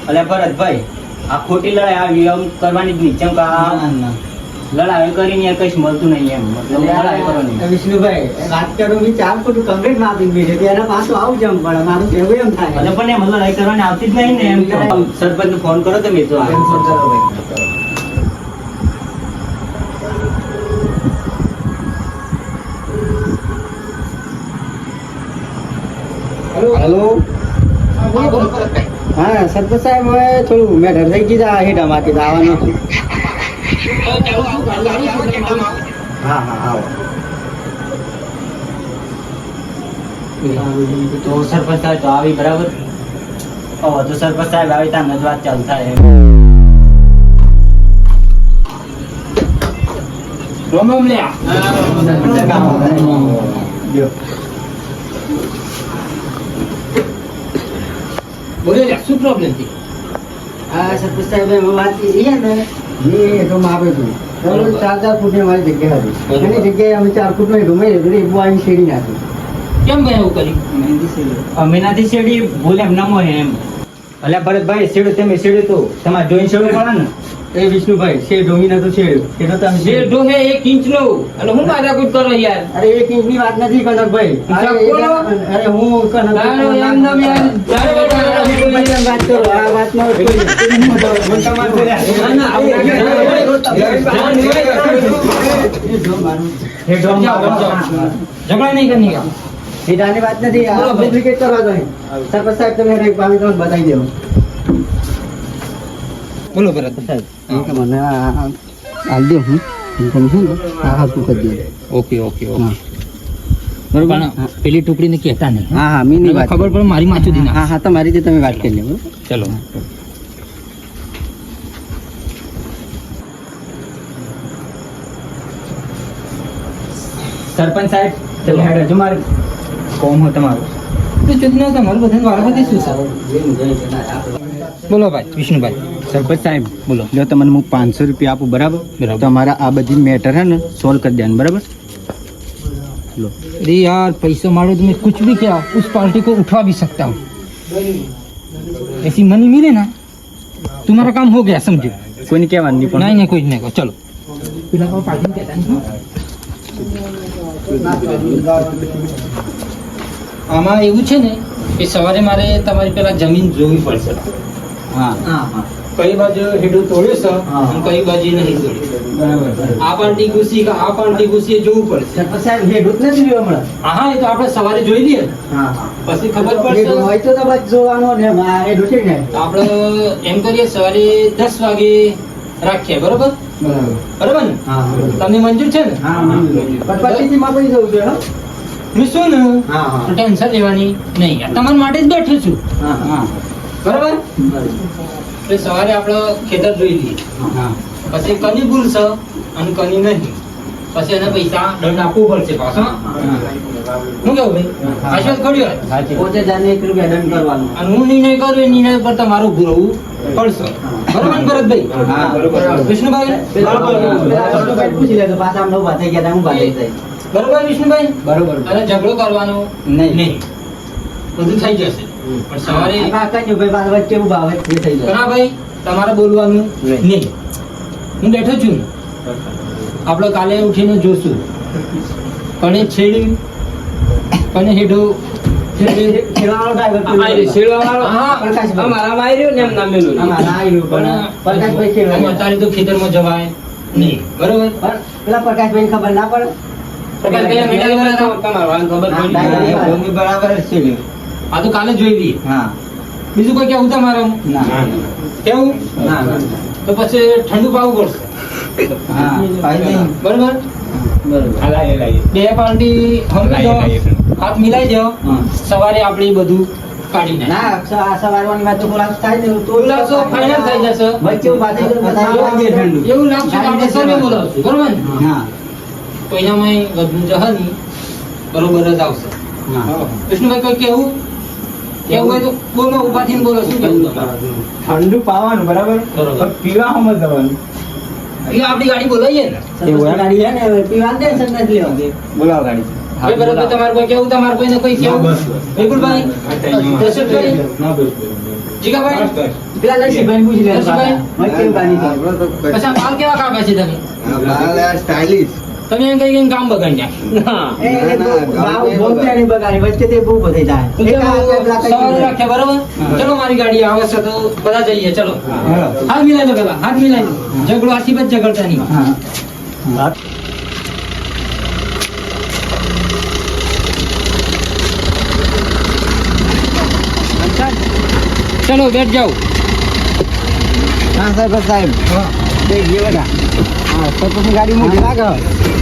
અલ્યા ભરતભાઈ આ ખોટી લડાઈ આવી એમ કરવાની જ નહીં કેમ કે આ લડાઈ કરીને કઈ મળતું નહીં એમ મતલબ લડાઈ કરવાની. વિષ્ણુભાઈ વાત કરું બી 4 ફૂટ કમ્પ્લીટ માપી ગઈ છે એના પાછું આવું જમ પડે મારું કેવું એમ થાય અને પણ એમ લડાઈ કરવાની આવતી જ નહીં ને એમ સરપંચ ને ફોન કરો તમે તો હેલો હા સરપંચ સાહેબ હવે થોડું મેટર થઈ ગઈ હેઠા માંથી આવવાનું. હા હા આવો. તો સરપંચ સાહેબ તો આવી બરાબર તો સરપંચ સાહેબ આવી ત્યાં જ વાત ચાલુ થાય એમ. રોમ રોમ લે બોલે લે શું પ્રોબ્લેમ છે? હા સરપંચ સાહેબ એમ વાત કરી ને એ તો માપે છું બરોબર 4 ફૂટની મારી જગ્યા હતી એની જગ્યાએ અમે 4 ફૂટનો રૂમે બહુ આવી શેડી નાખી. કેમ ભાઈ એવું કર્યું? અમીનાથી શેડી ભૂલ એમ નમો એમ. અલ્યા ભરતભાઈ શેડું તમે શેડ્યું તો તમારે જોઈને શેડું પડે ને. એ વિષ્ણુભાઈ શેડ ડોમીના તો શેડ એનો તો જે ડોહે 1 ઇંચનો અને હું માથાકૂટ કરો યાર. અરે 1 ઇંચની વાત નથી કનકભાઈ. અરે હું તારો એમ નામ યાર વાત કરો આ વાતમાં ઝઘડા નહીં કરની કા સીધાની વાત નથી આ ડુપ્લિકેટ કરવા દો. સરપંચ સાહેબ તમે એક પામી તમને બતાવી દો. બોલો ભરત સાહેબ. મને હાલ દો હું તમે શું હા તું કરી દે. ઓકે ઓકે ઓકે બરોબર. પેલી ટુકડીને કહેતા નહીં. હા હા મીની વાત ખબર પડે મારી માથું દીના. હા હા તમારી રીતે તમે વાત કરી લો. ચલો સરપંચ સાહેબ તમે હેડો જો મારે કોમ હો તમારું. તો ચૂંટણી તમારું બધાને વાળવા શું છે? બોલો ભાઈ વિષ્ણુભાઈ. સરપંચ સાહેબ બોલો. જો તમને હું 500 રૂપિયા આપું બરાબર બરાબર. તમારા આ બધી મેટર है ना સોલ્વ कर देना बराबर. लो अरे यार पैसा मारो तो मैं कुछ भी क्या उस पार्टी को उठा भी सकता हूँ. ऐसी मनी मिले ना तुम्हारा काम हो गया समझो. કોઈને કહેવાનું નહીં પણ नहीं नहीं कोई नहीं को चलो પેલા કો પાર્ટી કહેતા નહીં. આમાં એવું છે ને કે સવારે મારે તમારી પેલા જમીન જોવી પડશે. હા હા હા કઈ બાજુ હેડું તોડ્યું છે અને કઈ બાજુ નહીં તોડ્યું. બરાબર આ પાર્ટી ઘૂસી કે આ પાર્ટી ઘૂસી એ જોવું પડશે. સરપંચ સાહેબ હેડ જ નથી રહ્યો હમણાં. હા એ તો આપણે સવારે જોઈ લઈએ ને. હા હા પછી ખબર હેડ પડશે. હોય તો બસ જોવાનો ને હેડ ઉઠી ને. આપણે એમ કરીએ સવારે 10 વાગે રાખીએ બરોબર બરાબર બરોબર ને હા તમને મંજૂર છે ને? હા પણ પછીથી માપી જવું છે હા હું શું ને હા હા ટેન્શન લેવાની નહીં યાર. તમારા માટે જ બેઠો છું હા હા બરોબર. એટલે સવારે આપણે ખેતર જોઈ લઈએ હા પછી કની ભૂલ છે અને કની નહીં પછી એના પૈસા દંડ આપવું પડશે પાછો. હું કેવું ભાઈ આશીર્વાદ ખોડ્યો સાચી પોતે જાને 1 રૂપિયા દંડ કરવાનો. અને હું નિર્ણય કરું એ નિર્ણય પર તમારું ઉભું રહેવું પડશે બરોબર ને ભરતભાઈ? હા બરોબર વિષ્ણુભાઈ પેલા પૂછી લે તો પાછા આમ ઉભા થઈ ગયા તા હું બાજુ થઈ બરોબર વિષ્ણુભાઈ? બરોબર અને ઝઘડો કરવાનો નહીં બધું થઈ જશે પણ સવારે ભાઈ પાછા વચ્ચે ઉભા હોય એ થઈ જાય ઘણા ભાઈ તમારે બોલવાનું નહીં. હું બેઠો છું ને. આપણે કાલે ઉઠીને જોશું કને છેડ્યું કને હેઠું ખેડવાનો ડ્રાઈવર પ્રકાશભાઈ ખેડવાનો. અત્યારે તો ખેતરમાં જવાય નહીં બરોબર. પેલા પ્રકાશભાઈ ખબર ના પડે પ્રકાશભાઈને મીઠાઈ વાળા ખબર પડી. ભૂમિ બરાબર જ છે આ તો કાલે જોઈ લઈએ. હા બીજું કોઈ કેવું તમારે ના કેવું ના ના તો પછી ઠંડુ પાવું પડશે હા ફાયદો બરોબર. બે પાર્ટી હાથ મિલાઈ દો હા. સવારે આપણે બધું કાઢી નાખીએ. ના આ સવારવાની વાત તો ખુલાસો થાય ને તો ખુલાસો final થઈ જશે. વચ્ચે ઉભા થઈ જાય બધા લાગે ઠંડુ. એવું લાગશે કે આપણે સર્વે બોલાવશું બરોબર ને? હા તો એનામાં વધુ જશે નહીં બરોબર જ આવશે. હા વિષ્ણુભાઈ કોઈ કેવું હોય તો બોલો ઉભા થઈને બોલો શું કેવું તમારું? ઠંડુ પાવાનું બરાબર બરોબર. પણ પીવામાં જવાનું. એટલે આપણી ગાડી બોલાવીએ ને ગાડી છે ને પીવાનું ટેન્શન નથી લેવાનું. બોલાવો ગાડી. ભાઈ બરોબર તમારું કોઈ કેવું તમારું કોઈને કોઈ કેવું વિપુલભાઈ જસુભાઈ જીગાભાઈ પેલા લસીભાઈ પૂછી લે લસીભાઈ? મારે કેવું ગાડી છે પછી આ બાલ કેવા કાપે છે તમે સ્ટાઇલિશ તમે એમ કઈ કામ બગાડી નાખ્યું બહુ પ્યારી બગાડી વચ્ચે તે બહુ બધે જાય સવારે રાખ્યા બરોબર ચલો મારી ગાડી આવે છે તો બધા જઈએ ચલો હાથ મિલાઈ દો પેલા હાથ મિલાઈ દો ઝઘડો આથી બચ ઝઘડતા નહીં ચલો બેઠ જાઓ હા સાહેબ દેખીએ બેટા હા સરપંચની ગાડી મોટી લાગે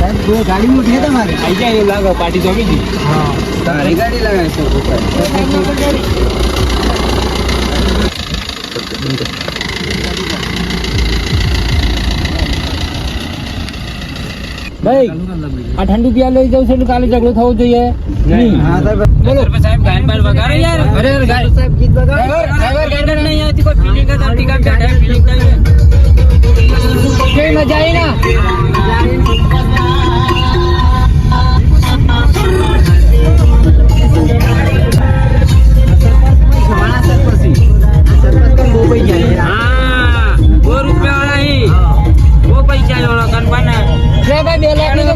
સાહેબ કોઈ ગાડી મોટી છે તમારી આઈ જાય એવું લાગે પાર્ટી જમી ગઈ. હા તારી ગાડી લાગે ભાઈ આ ઠંડુ પીવા લઈ જાઉં છે એટલે કાલે ઝઘડો થવો જોઈએ નહીં. હા સાહેબ બોલો સાહેબ ગાયન બાર વગાડો યાર અરે અરે ગાડી સાહેબ ગીત બગાડો ડ્રાઈવર ગાડી નહીં આવતી કોઈ ફીલિંગ જ આવતી કામ છે ફીલિંગ કેવી મજા આવી ના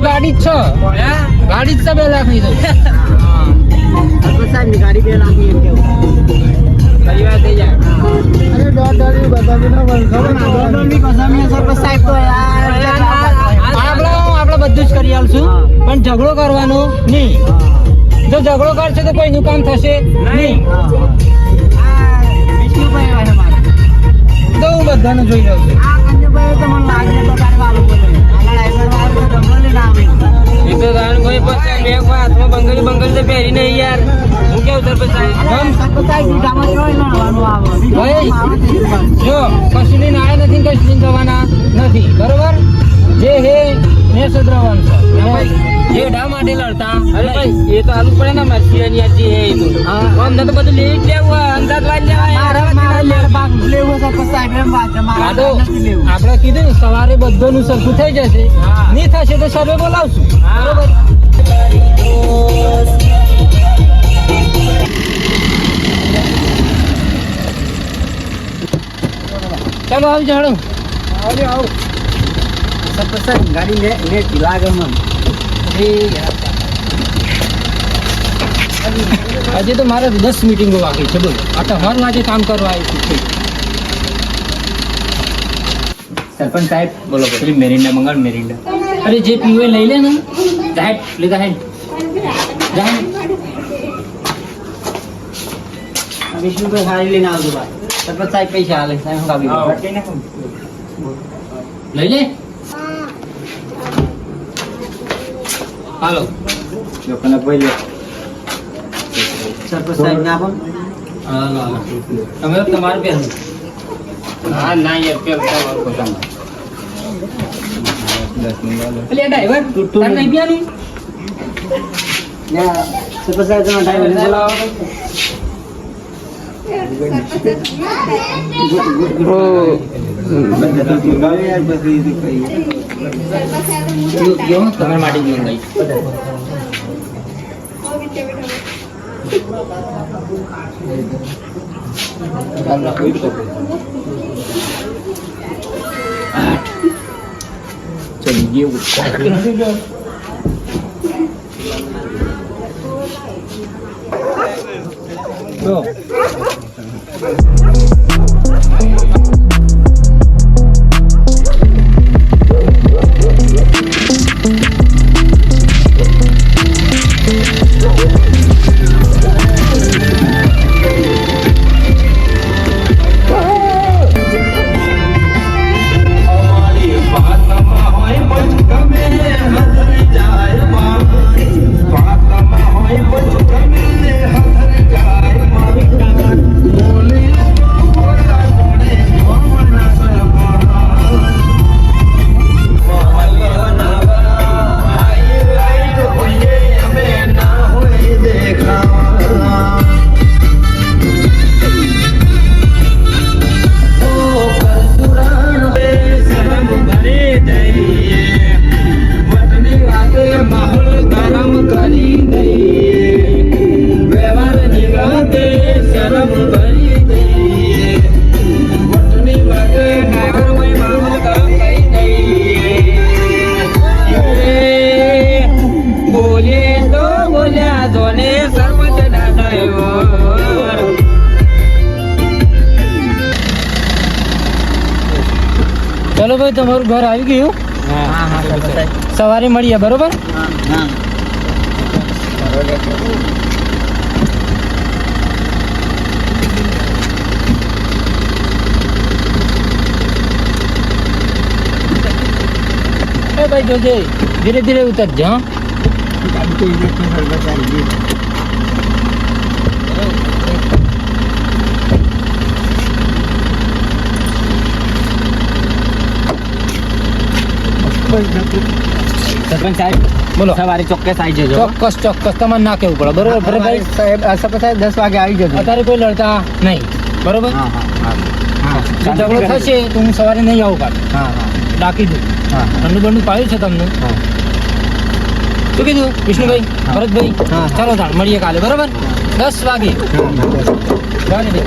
ગાડી જ છે ગાડી જ છે 2 લાખ ની તો સરપંચ સાહેબની ગાડી 2 લાખની એમ કેવું પરિવાર થઈ જાય અરે દોઢની બધાની ના ખબર ના દોઢની કસામી સરપંચ સાહેબ તો યાર આપણે બધું જ કરી આલશું પણ ઝઘડો કરવાનો નહીં જો ઝઘડો કરશે તો કોઈનું કામ થશે નહીં વિષ્ણુભાઈ આવે મારે તો હું બધાને જોઈ લઉં છું આ કંજુભાઈ તો મને લાગે તો તારે વાલું બોલે આગળ આગળ વાળું તો તમને લઈને આવે એ તો ગાન કોઈ પાસે મેં હાથમાં બંગરી તો પહેરી નહીં યાર હું કેવું સરપંચ સાહેબ સરપંચ સાહેબ મીઠામાં જોઈ લણવાનું આવે ભાઈ. આવે છે જો કશું લઈને આવ્યા નથી કશું લઈને જવાના નથી બરોબર જે હે ને સુધરવાનું છે જે ઢા માટે લડતા અરે ભાઈ એ તો આલુ પડે ને મરસિયાની આજી હે એ તો અમને તો બધું લઈ જ લેવું અંદાજ વાળી લેવાય લેવું સરપંચ સાહેબ એમ વાત છે મારા નથી લેવું આપણે કીધું ને સવારે બધું સરખું થઈ જશે નહીં થશે તો સર્વે બોલાવશું બરોબર ચાલો આવજો હેડો આવો સરપંચ સાહેબ ગાડી લેટ લાગે મને આજે તો મારે 10 મીટિંગો બાકી છે બોલો આ તો હર વાગે કામ કરવા આવ્યું છું સરપંચ સાહેબ બોલો પેલી મેરિન્ડા મંગાડ મેરિન્ડા. અરે જે પીવે લઈ લે ને જાહેર લીધા હે જાહેર વિષ્ણુભાઈ સારી લઈને આવજો ભાઈ સરપંચ સાહેબ પૈસા હાલે સાહેબ હું કાપી દઉં. લઈ લે હાલો લોકોને કોઈ લે. સરપંચ સાહેબ ને આપો હાલો હાલો તમે તમારે પહેલું હા ના યાર પેલ તમારું પોતાનું. 10 મંગાડો. એટલે ડ્રાઈવર તાર નહીં પીવાનું સરપંચ સાહેબ તમે ડ્રાઈવર બોલાવો તમારા માટે જ મંગાઈ ચલી ગયું. તો અમારી વાતમાં હોય પંચકમે હથર જાય માં વાતમાં હોય પંચકમે હથર જાય માં ભાઈ તમારું ઘર આવી ગયું સવારે મળીએ બરોબર એ ભાઈ જોજે ધીરે ધીરે ઉતરજે હા સરપંચ સાહેબ બોલો સવારે ચોક્કસ આવી જજો ચોક્કસ ચોક્કસ તમારે ના કેવું પડે બરોબર ભરતભાઈ સાહેબ સરપંચ સાહેબ 10 વાગે આવી જજો અત્યારે કોઈ લડતા નહીં બરોબર હા જો ઝઘડો થશે તો હું સવારે નહીં આવું કાલે હા ડાકી દઉં હા ઠંડુ બંડુ પાડ્યું છે તમને શું કીધું વિષ્ણુભાઈ ભરતભાઈ હા. ચાલો તાણ મળીએ કાલે બરોબર 10 વાગે જાઓ ને બેન.